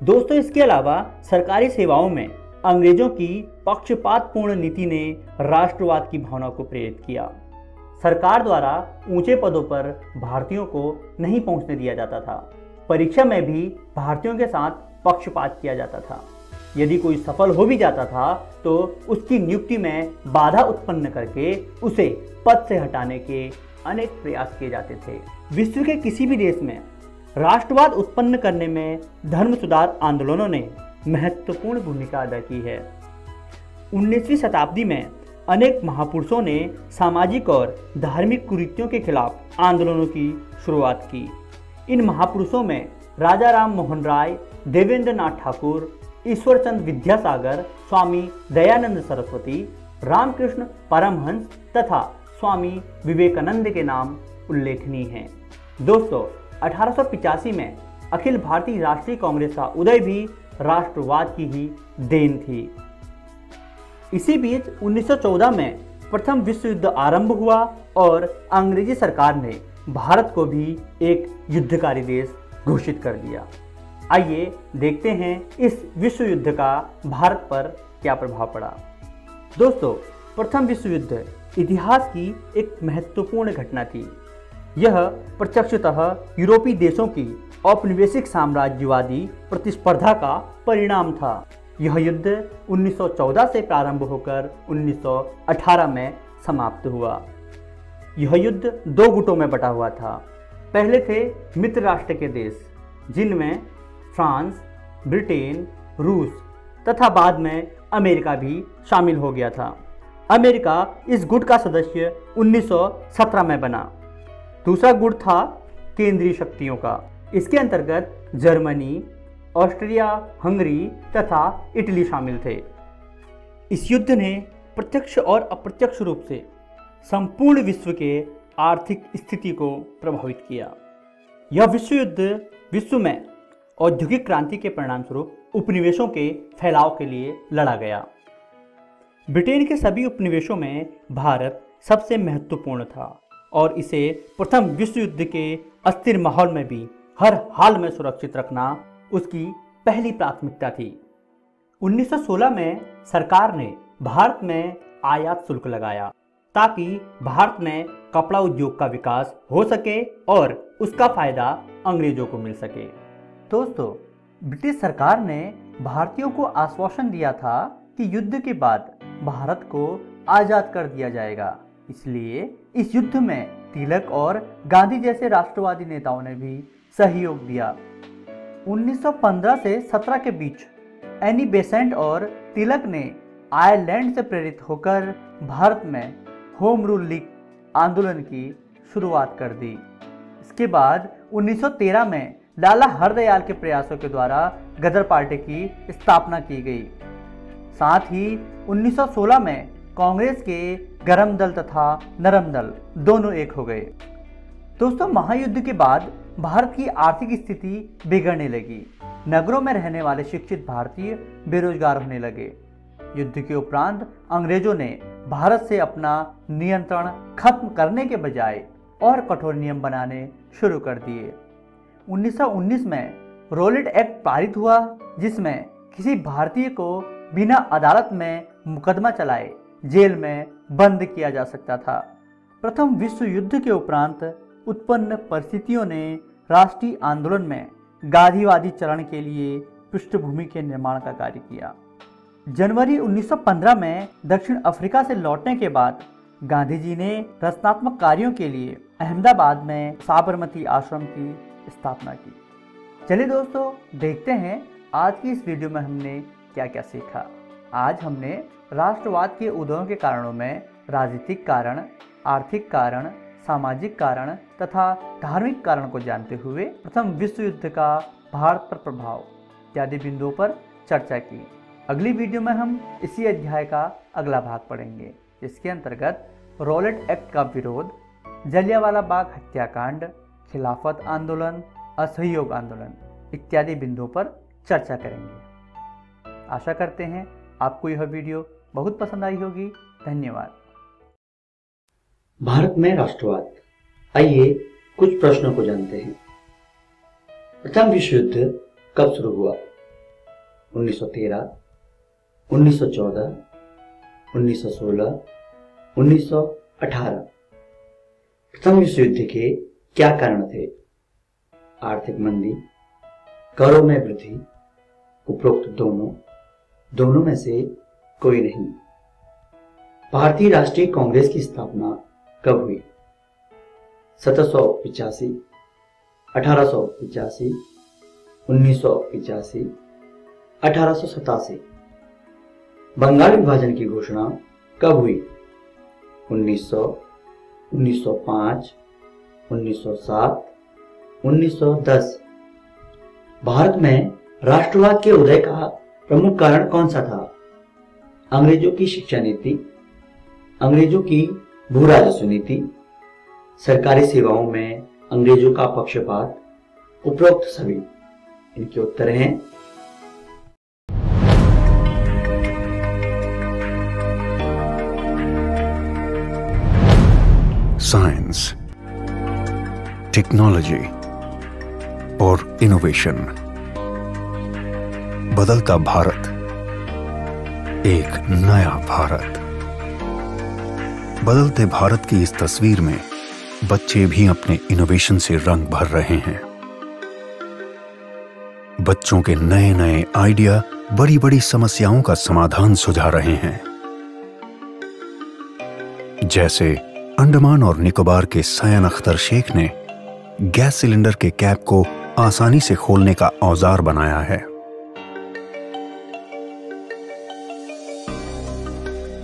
दोस्तों, इसके अलावा सरकारी सेवाओं में अंग्रेजों की पक्षपातपूर्ण नीति ने राष्ट्रवाद की भावना को प्रेरित किया। सरकार द्वारा ऊंचे पदों पर भारतीयों को नहीं पहुंचने दिया जाता था। परीक्षा में भी भारतीयों के साथ पक्षपात किया जाता था। यदि कोई सफल हो भी जाता था तो उसकी नियुक्ति में बाधा उत्पन्न करके उसे पद से हटाने के अनेक प्रयास किए जाते थे। विश्व के किसी भी देश में राष्ट्रवाद उत्पन्न करने में धर्म सुधार आंदोलनों ने महत्वपूर्ण भूमिका अदा की है। 19वीं शताब्दी में अनेक महापुरुषों ने सामाजिक और धार्मिक कुरीतियों के खिलाफ आंदोलनों की शुरुआत की। इन महापुरुषों में राजा राम मोहन राय, देवेंद्र नाथ ठाकुर, ईश्वरचंद विद्यासागर, स्वामी दयानंद सरस्वती, रामकृष्ण परमहंस तथा स्वामी विवेकानंद के नाम उल्लेखनीय हैं। दोस्तों, 1885 में अखिल भारतीय राष्ट्रीय कांग्रेस का उदय भी राष्ट्रवाद की ही देन थी। इसी बीच 1914 में प्रथम विश्व युद्ध आरंभ हुआ और अंग्रेजी सरकार ने भारत को भी एक युद्धकारी देश घोषित कर दिया। आइए देखते हैं इस विश्व युद्ध का भारत पर क्या प्रभाव पड़ा। दोस्तों, प्रथम विश्व युद्ध इतिहास की एक महत्वपूर्ण घटना थी। यह प्रत्यक्षतः यूरोपीय देशों की औपनिवेशिक साम्राज्यवादी प्रतिस्पर्धा का परिणाम था। यह युद्ध 1914 से प्रारंभ होकर 1918 में समाप्त हुआ। यह युद्ध दो गुटों में बटा हुआ था। पहले थे मित्र राष्ट्र के देश, जिनमें फ्रांस, ब्रिटेन, रूस तथा बाद में अमेरिका भी शामिल हो गया था। अमेरिका इस गुट का सदस्य 1917 में बना। दूसरा गुट था केंद्रीय शक्तियों का। इसके अंतर्गत जर्मनी, ऑस्ट्रिया, हंगरी तथा इटली शामिल थे। इस युद्ध ने प्रत्यक्ष और अप्रत्यक्ष रूप से संपूर्ण विश्व के आर्थिक स्थिति को प्रभावित किया। यह विश्व युद्ध विश्व में औद्योगिक क्रांति के परिणामस्वरूप उपनिवेशों के फैलाव के लिए लड़ा गया। ब्रिटेन के सभी उपनिवेशों में भारत सबसे महत्वपूर्ण था और इसे प्रथम विश्व युद्ध के अस्थिर माहौल में भी हर हाल में सुरक्षित रखना उसकी पहली प्राथमिकता थी। 1916 में सरकार ने भारत में आयात शुल्क लगाया ताकि भारत में कपड़ा उद्योग का विकास हो सके और उसका फायदा अंग्रेजों को मिल सके। दोस्तों, ब्रिटिश सरकार ने भारतीयों को आश्वासन दिया था कि युद्ध के बाद भारत को आजाद कर दिया जाएगा। इसलिए इस युद्ध में तिलक और गांधी जैसे राष्ट्रवादी नेताओं ने भी सहयोग दिया। 1915 से 17 के बीच एनी बेसेंट और तिलक ने आयरलैंड से प्रेरित होकर भारत में होम रूल लीग आंदोलन की शुरुआत कर दी। इसके बाद 1913 में लाला हरदयाल के प्रयासों के द्वारा गदर पार्टी की स्थापना की गई। साथ ही 1916 में कांग्रेस के गरम दल तथा नरम दल दोनों एक हो गए। दोस्तों, महायुद्ध के बाद भारत की आर्थिक स्थिति बिगड़ने लगी। नगरों में रहने वाले शिक्षित भारतीय बेरोजगार होने लगे। युद्ध के उपरांत अंग्रेजों ने भारत से अपना नियंत्रण खत्म करने के बजाय और कठोर नियम बनाने शुरू कर दिए। 1919 में रोलेट एक्ट पारित हुआ, जिसमें किसी भारतीय को बिना अदालत में मुकदमा चलाए जेल में बंद किया जा सकता था। प्रथम विश्व युद्ध के उपरांत उत्पन्न परिस्थितियों ने राष्ट्रीय आंदोलन में गांधीवादी चरण के लिए पृष्ठभूमि के निर्माण का कार्य किया। जनवरी 1915 में दक्षिण अफ्रीका से लौटने के बाद गांधी जी ने रचनात्मक कार्यों के लिए अहमदाबाद में साबरमती आश्रम की स्थापना की। चलिए दोस्तों, देखते हैं आज की इस वीडियो में हमने क्या क्या सीखा। आज हमने राष्ट्रवाद के उदयों के कारणों में राजनीतिक कारण, आर्थिक कारण, सामाजिक कारण तथा धार्मिक कारण को जानते हुए प्रथम विश्व युद्ध का भारत पर प्रभाव इत्यादि बिंदुओं पर चर्चा की। अगली वीडियो में हम इसी अध्याय का अगला भाग पढ़ेंगे, जिसके अंतर्गत रोलेट एक्ट का विरोध, जलियांवाला बाग हत्याकांड, खिलाफत आंदोलन, असहयोग आंदोलन इत्यादि बिंदुओं पर चर्चा करेंगे। आशा करते हैं आपको यह वीडियो बहुत पसंद आई होगी। धन्यवाद। भारत में राष्ट्रवाद, आइए कुछ प्रश्नों को जानते हैं। प्रथम विश्व युद्ध कब शुरू हुआ? 1913, 1914, 1916, 1918। प्रथम विश्व युद्ध के क्या कारण थे? आर्थिक मंदी, करों में वृद्धि, उपरोक्त दोनों में से कोई नहीं। भारतीय राष्ट्रीय कांग्रेस की स्थापना कब हुई? 1785, 1885, 1985, 1887। बंगाल विभाजन की घोषणा कब हुई? 1900, 1905, 1907, 1910। भारत में राष्ट्रवाद के उदय का प्रमुख कारण कौन सा था? अंग्रेजों की शिक्षा नीति, अंग्रेजों की भू राजस्व नीति, सरकारी सेवाओं में अंग्रेजों का पक्षपात, उपरोक्त सभी। इनके उत्तर हैं साइंस, टेक्नोलॉजी और इनोवेशन। बदलता भारत, एक नया भारत। बदलते भारत की इस तस्वीर में बच्चे भी अपने इनोवेशन से रंग भर रहे हैं। बच्चों के नए नए आइडिया बड़ी बड़ी समस्याओं का समाधान सुझा रहे हैं। जैसे अंडमान और निकोबार के सैयन अख्तर शेख ने गैस सिलेंडर के कैप को आसानी से खोलने का औजार बनाया है।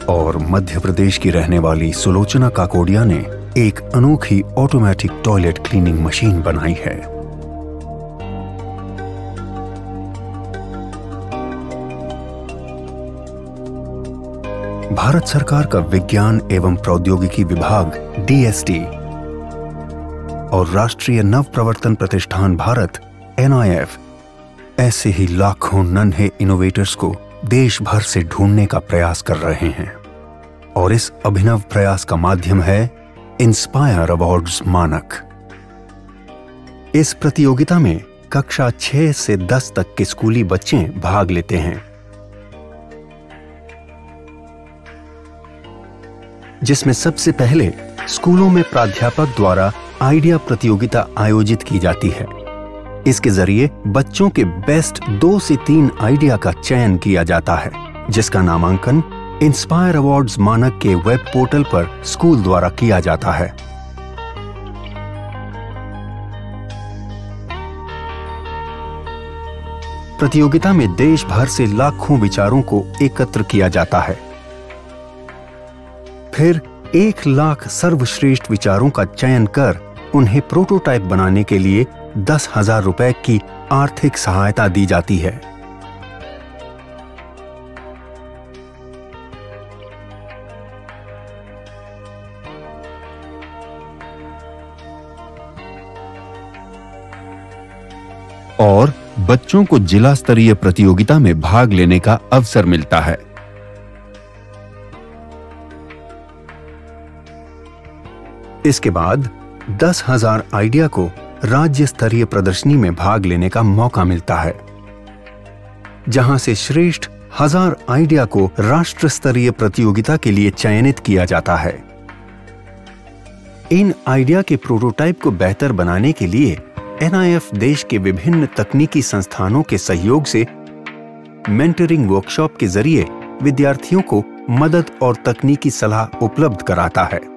और मध्य प्रदेश की रहने वाली सुलोचना काकोडिया ने एक अनोखी ऑटोमेटिक टॉयलेट क्लीनिंग मशीन बनाई है। भारत सरकार का विज्ञान एवं प्रौद्योगिकी विभाग DST और राष्ट्रीय नव प्रवर्तन प्रतिष्ठान भारत NIF ऐसे ही लाखों नन्हे इनोवेटर्स को देश भर से ढूंढने का प्रयास कर रहे हैं। और इस अभिनव प्रयास का माध्यम है इंस्पायर अवार्ड्स मानक। इस प्रतियोगिता में कक्षा 6 से 10 तक के स्कूली बच्चे भाग लेते हैं, जिसमें सबसे पहले स्कूलों में प्राध्यापक द्वारा आइडिया प्रतियोगिता आयोजित की जाती है। इसके जरिए बच्चों के बेस्ट 2 से 3 आइडिया का चयन किया जाता है, जिसका नामांकन इंस्पायर अवार्ड्स मानक के वेब पोर्टल पर स्कूल द्वारा किया जाता है। प्रतियोगिता में देश भर से लाखों विचारों को एकत्र किया जाता है। फिर 1 लाख सर्वश्रेष्ठ विचारों का चयन कर उन्हें प्रोटोटाइप बनाने के लिए 10,000 रुपए की आर्थिक सहायता दी जाती है। और बच्चों को जिला स्तरीय प्रतियोगिता में भाग लेने का अवसर मिलता है। इसके बाद 10,000 आइडिया को राज्य स्तरीय प्रदर्शनी में भाग लेने का मौका मिलता है, जहां से श्रेष्ठ 1000 आइडिया को राष्ट्र स्तरीय प्रतियोगिता के लिए चयनित किया जाता है। इन आइडिया के प्रोटोटाइप को बेहतर बनाने के लिए NIF देश के विभिन्न तकनीकी संस्थानों के सहयोग से मेंटरिंग वर्कशॉप के जरिए विद्यार्थियों को मदद और तकनीकी सलाह उपलब्ध कराता है।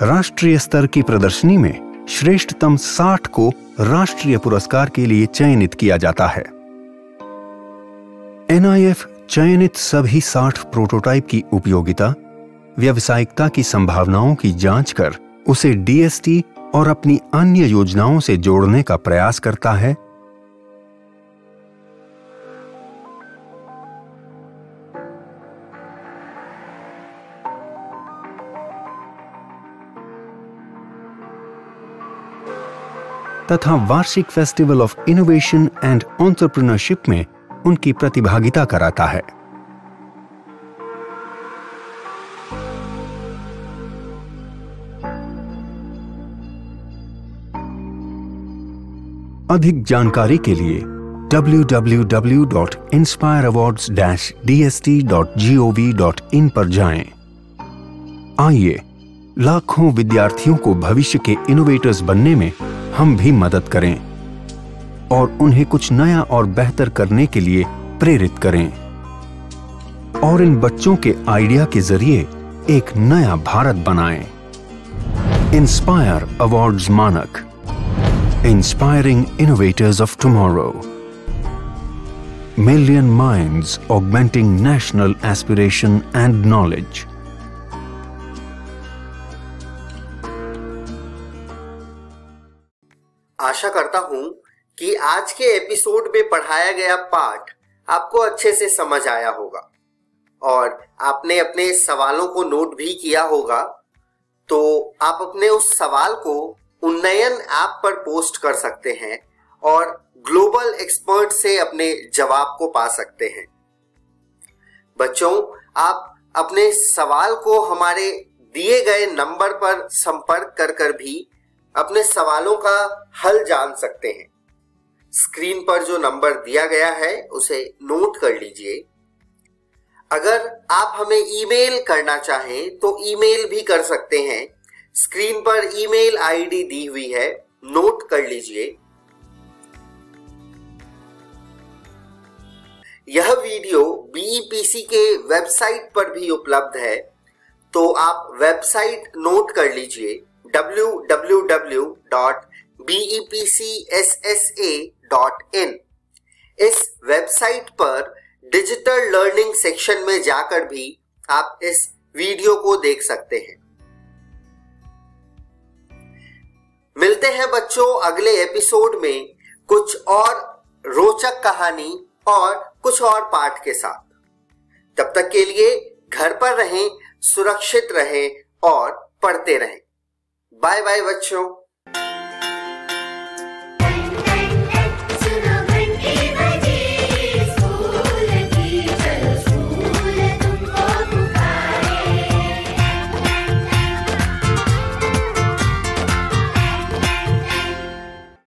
राष्ट्रीय स्तर की प्रदर्शनी में श्रेष्ठतम 60 को राष्ट्रीय पुरस्कार के लिए चयनित किया जाता है। NIF चयनित सभी 60 प्रोटोटाइप की उपयोगिता, व्यावसायिकता की संभावनाओं की जांच कर उसे DST और अपनी अन्य योजनाओं से जोड़ने का प्रयास करता है। तथा वार्षिक festival of innovation and entrepreneurship में उनकी प्रतिभागिता कराता है। अधिक जानकारी के लिए www.inspireawards-dst.gov.in पर जाएं। आइए लाखों विद्यार्थियों को भविष्य के इनोवेटर्स बनने में हम भी मदद करें और उन्हें कुछ नया और बेहतर करने के लिए प्रेरित करें और इन बच्चों के आइडिया के जरिए एक नया भारत बनाएं। Inspire awards MANAK, inspiring innovators of tomorrow, million minds augmenting national aspiration and knowledge. आशा करता हूं कि आज के एपिसोड में पढ़ाया गया पाठ आपको अच्छे से समझ आया होगा और आपने अपने सवालों को नोट भी किया होगा। तो आप अपने उस सवाल को उन्नयन ऐप पर पोस्ट कर सकते हैं और ग्लोबल एक्सपर्ट से अपने जवाब को पा सकते हैं। बच्चों, आप अपने सवाल को हमारे दिए गए नंबर पर संपर्क कर भी अपने सवालों का हल जान सकते हैं। स्क्रीन पर जो नंबर दिया गया है उसे नोट कर लीजिए। अगर आप हमें ईमेल करना चाहें तो ईमेल भी कर सकते हैं। स्क्रीन पर ईमेल आईडी दी हुई है, नोट कर लीजिए। यह वीडियो बीईपीसी के वेबसाइट पर भी उपलब्ध है, तो आप वेबसाइट नोट कर लीजिए www.bepcssa.in। इस वेबसाइट पर डिजिटल लर्निंग सेक्शन में जाकर भी आप इस वीडियो को देख सकते हैं। मिलते हैं बच्चों अगले एपिसोड में कुछ और रोचक कहानी और कुछ और पाठ के साथ। तब तक के लिए घर पर रहें, सुरक्षित रहें और पढ़ते रहें। बाय बाय बच्चों।